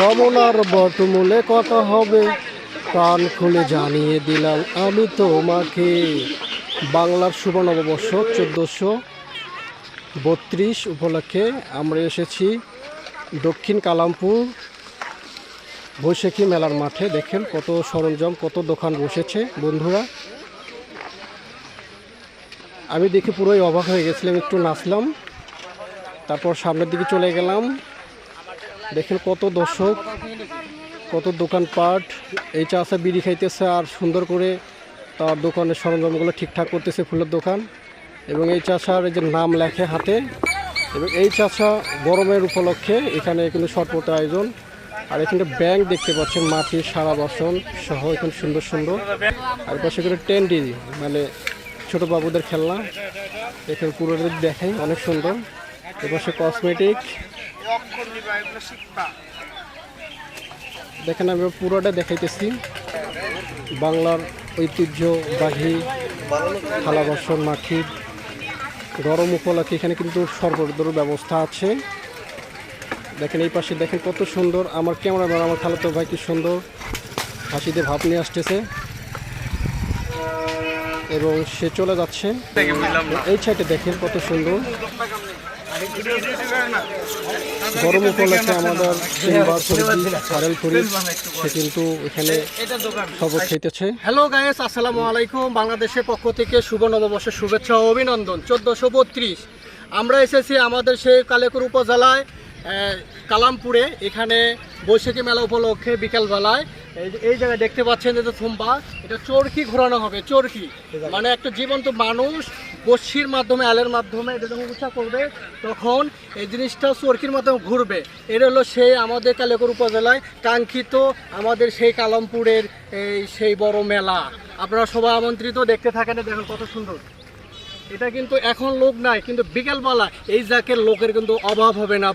রমনার বটমূলে কথা হবে, প্রাণ খুলে জানিয়ে দিলাম আমি তোমাকে। বাংলার শুভ নববর্ষ 1432 উপলক্ষে আমরা এসেছি দক্ষিণ কালামপুর বৈশাখী মেলার মাঠে। দেখেন কত সরঞ্জাম, কত দোকান বসেছে বন্ধুরা। আমি দেখে পুরোই অবাক হয়ে গেছিলাম, একটু নাচলাম, তারপর সামনের দিকে চলে গেলাম। দেখেন কত দর্শক, কত দোকানপাট। এই চাষা বিড়ি খাইতেছে আর সুন্দর করে তার দোকানের সরঞ্জামগুলো ঠিকঠাক করতেছে, ফুলের দোকান। এবং এই চাষার এই যে নাম লেখে হাতে। এবং এই চাষা গরমের উপলক্ষে এখানে কিন্তু শরবত আয়োজন। আর এখানে ব্যাংক দেখতে পাচ্ছেন, মাটির সারা বাসন সহ এখানে সুন্দর সুন্দর। আর পাশে করে টেন্ডি মানে ছোটো বাবুদের খেলনা, এখানে পুরো দেখাই অনেক সুন্দর। এবার সে কসমেটিক দেখেন, আমি পুরোটা দেখাইতেছি। বাংলার ঐতিহ্যবাহী থালা বাসন মাটির। গরম উপলক্ষে এখানে কিন্তু সরবরাহের ব্যবস্থা আছে। দেখেন এই পাশে দেখেন কত সুন্দর। আমার ক্যামেরাম্যান আমার খালাতো ভাই কি সুন্দর হাসিতে ভাব নিয়ে আসতেছে এবং সে চলে যাচ্ছে। এই সাইডে দেখেন কত সুন্দর। গরম উপলক্ষে আমাদের সে কিন্তু এখানে শরবত খাইতেছে। হ্যালো গাইস, আসসালামু আলাইকুম। বাংলাদেশের পক্ষ থেকে শুভ নববর্ষের শুভেচ্ছা ও অভিনন্দন। 1432 আমরা এসেছি আমাদের সেই কালেকুর উপজেলায় কালামপুরে। এখানে বৈশাখী মেলা উপলক্ষে বিকালবেলায় এই জায়গায় দেখতে পাচ্ছেন যে থুম্বা, এটা চরকি ঘোরানো হবে। চরকি মানে একটা জীবন্ত মানুষ বস্যির মাধ্যমে, আলের মাধ্যমে এটা যখন উৎসাহ করবে তখন এই জিনিসটা চরকির মাধ্যমে ঘুরবে। এটা হলো সেই আমাদের কালেকুর উপজেলায় কাঙ্ক্ষিত আমাদের সেই কালামপুরের সেই বড় মেলা। আপনারা সবাই আমন্ত্রিত, দেখতে থাকেন। দেখুন কত সুন্দর। এটা কিন্তু এখন লোক নাই, কিন্তু বিকেলবেলা এই জায়গার লোকের কিন্তু অভাব হবে না।